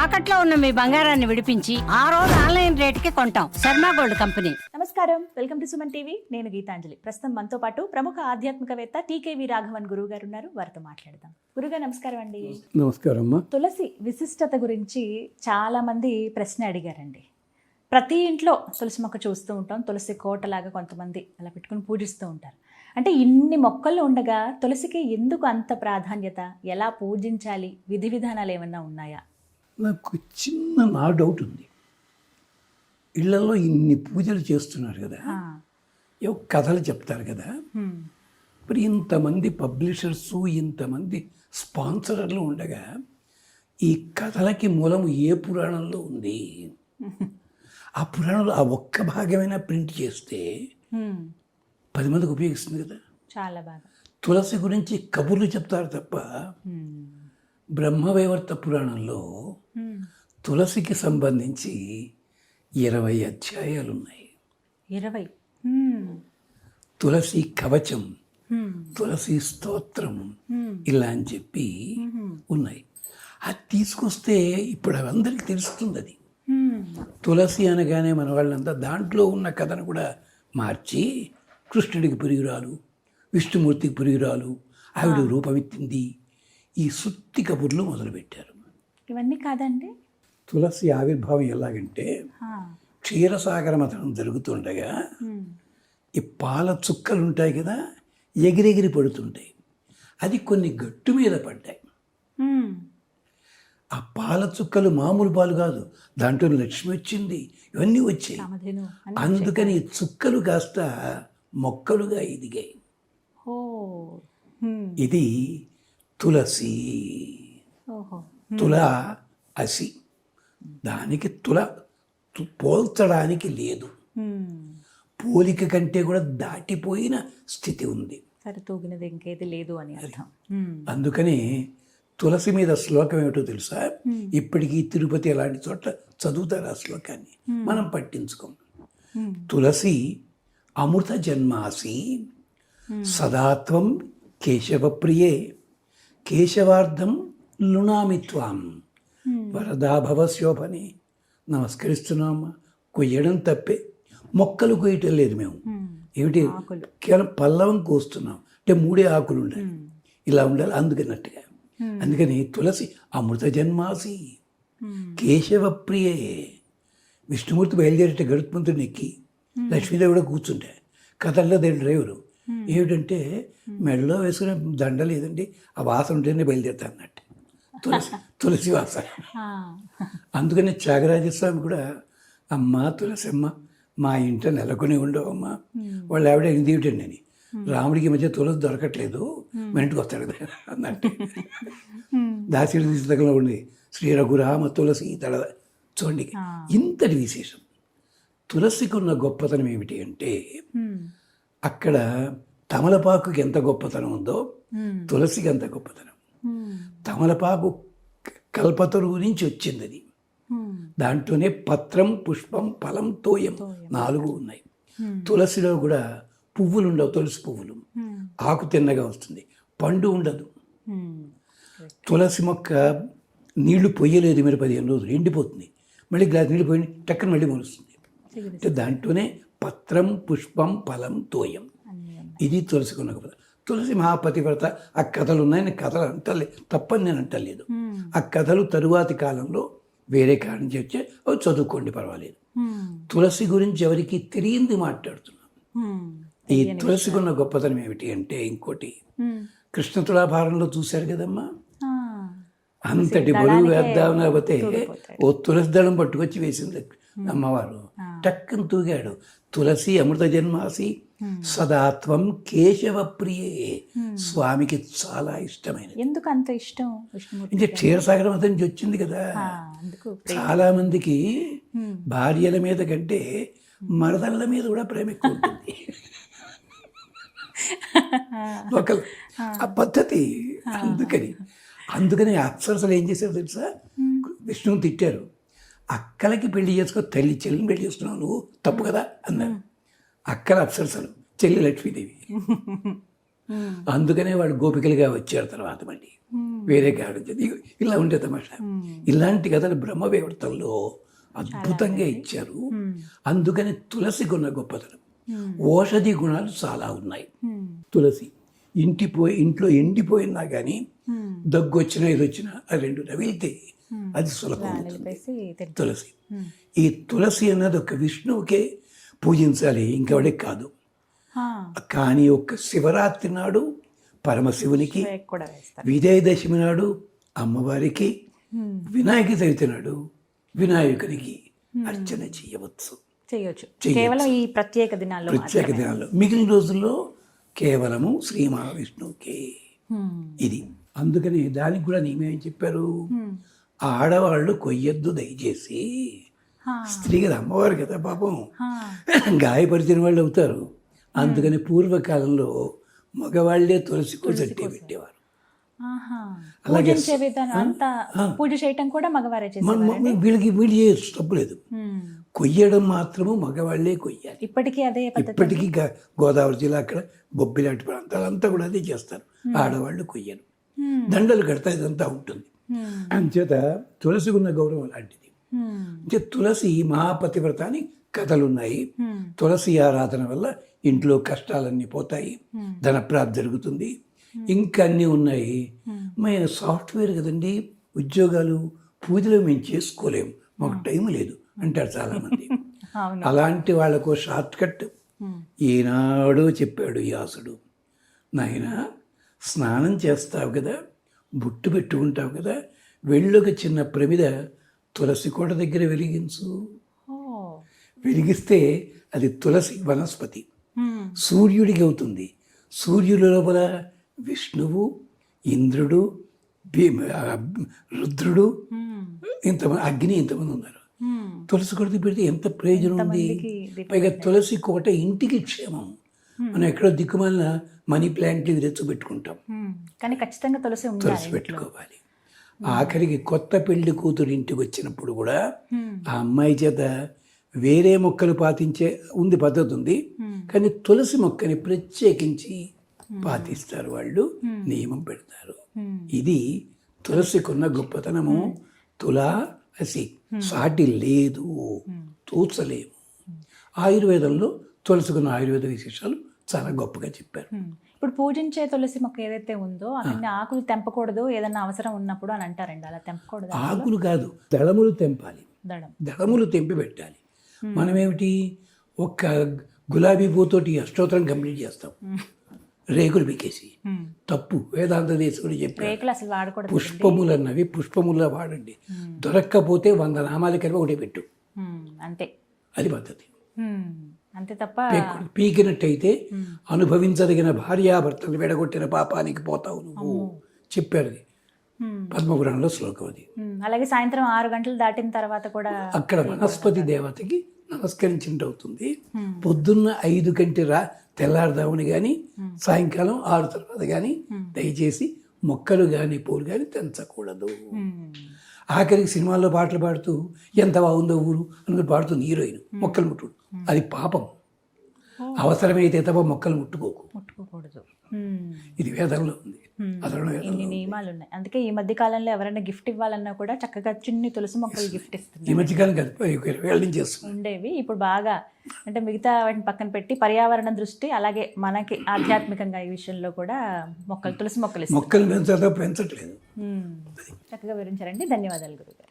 తాకట్లో ఉన్న మీ బంగారాన్ని విడిపించి ఆ రోజు ఆన్లైన్ రేటుకి కొంటాం. Sharma gold company. నమస్కారం, వెల్కమ్ టు సుమన్ టీవీ. నేను గీతాంజలి. ప్రస్తుతం మనతో పాటు ప్రముఖ ఆధ్యాత్మికవేత్త టీకేవి రాఘవన్ గురువు గారు ఉన్నారు. వారితో మాట్లాడదాం. గురుగారు నమస్కారం అండి. నమస్కారం. తులసి విశిష్టత గురించి చాలా మంది ప్రశ్న అడిగారండి. ప్రతి ఇంట్లో తులసి మొక్క చూస్తూ ఉంటాం. తులసి కోటలాగా కొంతమంది అలా పెట్టుకుని పూజిస్తూ ఉంటారు. అంటే ఇన్ని మొక్కలు ఉండగా తులసికి ఎందుకు అంత ప్రాధాన్యత? ఎలా పూజించాలి? విధి విధానాలు ఏమన్నా ఉన్నాయా? నాకు చిన్న నా డౌట్ ఉంది. ఇళ్లలో ఇన్ని పూజలు చేస్తున్నారు కదా, ఏవో కథలు చెప్తారు కదా, మరి ఇంతమంది పబ్లిషర్స్, ఇంతమంది స్పాన్సర్లు ఉండగా ఈ కథలకి మూలము ఏ పురాణంలో ఉంది? ఆ పురాణంలో ఆ ఒక్క భాగమైనా ప్రింట్ చేస్తే 10 మందికి ఉపయోగిస్తుంది కదా. చాలా బాగా తులసి గురించి కబుర్లు చెప్తారు తప్ప బ్రహ్మవైవర్త పురాణంలో తులసికి సంబంధించి 20 అధ్యాయాలు ఉన్నాయి. 20 తులసి కవచం, తులసి స్తోత్రం, ఇలా అని చెప్పి ఉన్నాయి. అది తీసుకొస్తే ఇప్పుడు అందరికీ తెలుస్తుంది. అది తులసి అనగానే మన వాళ్ళంతా దాంట్లో ఉన్న కథను కూడా మార్చి కృష్ణుడికి పురియురాలు, విష్ణుమూర్తికి పురియురాలు, ఆవిడ రూపమెత్తింది, ఈ సుత్తి కబుర్లు మొదలుపెట్టారు. ఇవన్నీ కాదండి. తులసి ఆవిర్భావం ఎలాగంటే, క్షీరసాగర మథనం జరుగుతుండగా ఈ పాల చుక్కలు ఉంటాయి కదా, ఎగిరెగిరి పడుతుంటాయి. అది కొన్ని గట్టు మీద పడ్డాయి. ఆ పాల చుక్కలు మామూలు పాలు కాదు, దాంట్లో లక్ష్మి వచ్చింది, ఇవన్నీ వచ్చాయి. అందుకని చుక్కలు కాస్త మొక్కలుగా ఎదిగాయి. ఇది తులసి. తుల అసి, దానికి తుల పోల్చడానికి లేదు. పోలిక కంటే కూడా దాటిపోయిన స్థితి ఉంది. సరితూగినది ఇంకేది లేదు అని అర్థం. అందుకని తులసి మీద శ్లోకం ఏమిటో తెలుసా? ఇప్పటికీ తిరుపతి అలాంటి చోట్ల చదువుతారు ఆ శ్లోకాన్ని, మనం పట్టించుకోం. తులసి అమృత జన్మాసి సదాత్వం కేశవప్రియే కేశవార్థం లుణామిత్వాం వరదాభవ శోభని. నమస్కరిస్తున్నామా? కొయ్యడం తప్పే, మొక్కలు కొయ్యటం లేదు మేము. ఏమిటి, కేవలం పల్లవం కోస్తున్నాం. అంటే 3 ఆకులు ఉండాలి, ఇలా ఉండాలి అందుకన్నట్టుగా. అందుకని తులసి అమృత జన్మాసి కేశవప్రియే. విష్ణుమూర్తి బయలుదేరేట గరుత్మంతుడిని ఎక్కి లక్ష్మీదేవి కూడా కూర్చుంటే కథల్లో దాని డ్రైవరు ఏమిటంటే మెడలో వేసుకునే దండ లేదండి, ఆ వాసన ఉంటేనే బయలుదేరుతా అన్నట్టు. తులసి వాసన. అందుకని త్యాగరాజస్వామి కూడా, అమ్మ తులసమ్మ మా ఇంట నెలకొని ఉండవమ్మా, వాళ్ళు ఆవిడ ఏమిటండి అని, రాముడికి మధ్య తులసి దొరకట్లేదు, మన ఇంటికి వస్తాడు కదా అన్నట్టు. దాసిడి పుస్తకంలో ఉంది శ్రీ రఘురామ తులసి తడ. చూడండి ఇంతటి విశేషం. తులసికి ఉన్న గొప్పతనం ఏమిటి అంటే, అక్కడ తమలపాకుకి ఎంత గొప్పతనం ఉందో తులసికి అంత గొప్పతనం. తమలపాకు కల్పతరువు నుంచి వచ్చింది. అది దాంట్లోనే పత్రం, పుష్పం, ఫలం, తోయం 4 ఉన్నాయి. తులసిలో కూడా పువ్వులు ఉండవు, తులసి పువ్వులు. ఆకు తిన్నగా వస్తుంది, పండు ఉండదు. తులసి మొక్క నీళ్లు పొయ్యలేదు మీరు 15 రోజులు, ఎండిపోతుంది. మళ్ళీ గ్లాస్ నీళ్ళు పోయి టక్కన మళ్ళీ మొలుస్తుంది. అంటే దాంట్లోనే పత్రం, పుష్పం, ఫలం, తోయం. ఇది తులసికి ఉన్న గొప్ప. తులసి మహాపతివ్రత. ఆ కథలు ఉన్నాయని కథలు అంటలే, తప్పని నేను అంటలేదు. ఆ కథలు తరువాతి కాలంలో వేరే కారణం చేస్తే అవి చదువుకోండి, పర్వాలేదు. తులసి గురించి ఎవరికి తెలియంది మాట్లాడుతున్నాం. ఈ తులసికి ఉన్న గొప్పతనం ఏమిటి అంటే, ఇంకోటి, కృష్ణ తులాభారంలో చూశారు కదమ్మా, అంతటి బరువు వేద్దామని లేకపోతే ఓ తులసి దళం పట్టుకొచ్చి వేసింది అమ్మవారు. టక్కన తూగాడు. తులసి అమృత జన్మాసి సదాత్వం కేశవ ప్రియే. స్వామికి చాలా ఇష్టమైనది. ఎందుకు అంత ఇష్టం? ఇంకా క్షీరసాగర మథనం నుంచి వచ్చింది కదా. చాలా మందికి భార్యల మీద కంటే మరదళ్ళ మీద కూడా ప్రేమ ఎక్కువ ఉంటుంది. ఒకరు ఆ పద్ధతి. అందుకని అప్సరసలు ఏం చేశారు తెలుసా? విష్ణువుని తిట్టారు. అక్కలకి పెళ్లి చేసుకో, తల్లి చెల్లిని పెళ్లి చేసుకున్నావు నువ్వు, తప్పు కదా అన్నారు. అక్కల అప్సరసలు, చెల్లి లక్ష్మీదేవి. అందుకనే వాడు గోపికలుగా వచ్చారు తర్వాత మళ్ళీ వేరే కారణం ఇలా ఉండే తమాషా. ఇలాంటి కథలు బ్రహ్మవేవర్తంలో అద్భుతంగా ఇచ్చారు. అందుకని తులసికి ఉన్న గొప్పతనం. ఔషధి గుణాలు చాలా ఉన్నాయి. తులసి ఇంట్లో ఎండిపోయినా కానీ దగ్గు వచ్చినా ఇది వచ్చినా ఆ రెండు నవిలితే అది సులభం అవుతుంది. తులసి, ఈ తులసి అన్నది ఒక విష్ణువుకే పూజించాలి, ఇంకెవడికి కాదు. కానీ ఒక్క శివరాత్రి నాడు పరమశివునికి, విజయదశమి నాడు అమ్మవారికి, వినాయక చవితి నాడు వినాయకునికి అర్చన చేయవచ్చు. కేవలం ఈ ప్రత్యేక దినాల్లో. మిగిలిన రోజుల్లో కేవలము శ్రీ మహావిష్ణువుకే ఇది. అందుకని దానికి కూడా నేమేం చెప్పారు, ఆడవాళ్ళు కొయ్యొద్దు దయచేసి. స్త్రీ కదా, అమ్మవారు కదా పాపం, గాయపరిచిన వాళ్ళు అవుతారు. అందుకని పూర్వకాలంలో మగవాళ్లే తులసి కొసట్టి పెట్టేవారు. అలాగే పూజ చేయటం కూడా మగవారే చేసేవారు. వీళ్ళు చేయొచ్చు, తప్పులేదు. కొయ్యడం మాత్రము మగవాళ్లే కొయ్యాలి. ఇప్పటికీ గోదావరి జిల్లా అక్కడ బొబ్బిలాంటి ప్రాంతాలంతా కూడా అదే చేస్తారు. ఆడవాళ్ళు కొయ్యరు, దండలు కడతా, ఇదంతా ఉంటుంది. అంచేత తులసికి ఉన్న గౌరవం అలాంటిది. అంటే తులసి మహాపతివ్రత అని కథలున్నాయి. తులసి ఆరాధన వల్ల ఇంట్లో కష్టాలన్నీ పోతాయి, ధనప్రాప్తి జరుగుతుంది, ఇంకా అన్నీ ఉన్నాయి. మేము సాఫ్ట్వేర్ కదండి, ఉద్యోగాలు పూజలు మేము చేసుకోలేము, మాకు టైం లేదు అంటారు చాలామంది. అలాంటి వాళ్ళకు షార్ట్ కట్ ఈనాడు చెప్పాడు వ్యాసుడు. నాయన, స్నానం చేస్తావు కదా, బుట్టు పెట్టుకుంటావు కదా, వెళ్ళొక చిన్న ప్రమిద తులసి కోట దగ్గర వెలిగించు. వెలిగిస్తే అది తులసి వనస్పతి, సూర్యుడికి అవుతుంది. సూర్యుడి లోపల విష్ణువు, ఇంద్రుడు, రుద్రుడు, ఇంతమంది, అగ్ని, ఇంతమంది ఉన్నారు. తులసి కోట పెడితే ఎంత ప్రయోజనం ఉంది. పైగా తులసి కోట ఇంటికి క్షేమం. మనం ఎక్కడో దిక్కుమాలిన మనీ ప్లాంట్లు తెచ్చిపెట్టుకుంటాం, కానీ ఖచ్చితంగా తులసి పెట్టుకోవాలి. ఆఖరికి కొత్త పెళ్లి కూతురు ఇంటికి వచ్చినప్పుడు కూడా ఆ అమ్మాయి చేత వేరే మొక్కలు పాతించే ఉంది, పద్ధతి ఉంది, కానీ తులసి మొక్కని ప్రత్యేకించి పాటిస్తారు వాళ్ళు, నియమం పెడతారు. ఇది తులసికున్న గొప్పతనము. తులసి సాటి లేదు, తూచలేము. ఆయుర్వేదంలో తులసికున్న ఆయుర్వేద విశేషాలు చాలా గొప్పగా చెప్పారు. ఇప్పుడు పూజించే తులసి మొక్క ఏదైతే ఉందో అక్కడ ఆకులు తెంపకూడదు, ఏదన్నా అవసరం ఉన్నప్పుడు అని అంటారండి. అలా తెంపకూడదు. ఆకులు కాదు, దళములు తెంపాలి, దళములు తెంపి పెట్టాలి. మనమేమిటి, ఒక్క గులాబీ పూతోటి అష్టోత్తరం కంప్లీట్ చేస్తాం, రేకులు పీకేసి. తప్పు. వేదాంత దేశకుడు చెప్పారు, పుష్పములు అన్నవి పుష్పములా వాడండి, దొరక్కపోతే 100 నామాలు కలిపి ఒకటి పెట్టు, అంతే. అది పద్ధతి, అంతే తప్ప పీకినట్టయితే అనుభవించదగిన భార్యాభర్తలు విడగొట్టిన పాపానికి పోతావు నువ్వు చెప్పారు. పద్మపురాణంలో శ్లోకం అది. అలాగే సాయంత్రం 6 గంటలు దాటిన తర్వాత కూడా అక్కడ వనస్పతి దేవతకి నమస్కరించినట్టు అవుతుంది. పొద్దున్న 5 గంటల తెల్లారుదాముని కానీ సాయంకాలం 6 తర్వాత కానీ దయచేసి మొక్కలు కానీ పూలు కానీ తెంచకూడదు. ఆఖరికి సినిమాల్లో పాటలు పాడుతూ ఎంత బాగుందో ఊరు అనుకుని పాడుతుంది హీరోయిన్, మొక్కలు ముట్టుడు, అది పాపం. అవసరమైతే తప్ప మొక్కలు ముట్టుకోకూడదు. ఇది వేదంలో ఉంది, ఇన్ని నియమాలు ఉన్నాయి. అందుకే ఈ మధ్య కాలంలో ఎవరైనా గిఫ్ట్ ఇవ్వాలన్నా కూడా చక్కగా చిన్ని తులసి మొక్కలు గిఫ్ట్ ఇస్తుంది. ఈ మధ్యకాలం ఉండేవి, ఇప్పుడు బాగా అంటే మిగతా వాటిని పక్కన పెట్టి పర్యావరణ దృష్టి, అలాగే మనకి ఆధ్యాత్మికంగా ఈ విషయంలో కూడా మొక్కలు, తులసి మొక్కలు పెంచట్లేదు. చక్కగా వివరించారండి. ధన్యవాదాలు గురుగారు.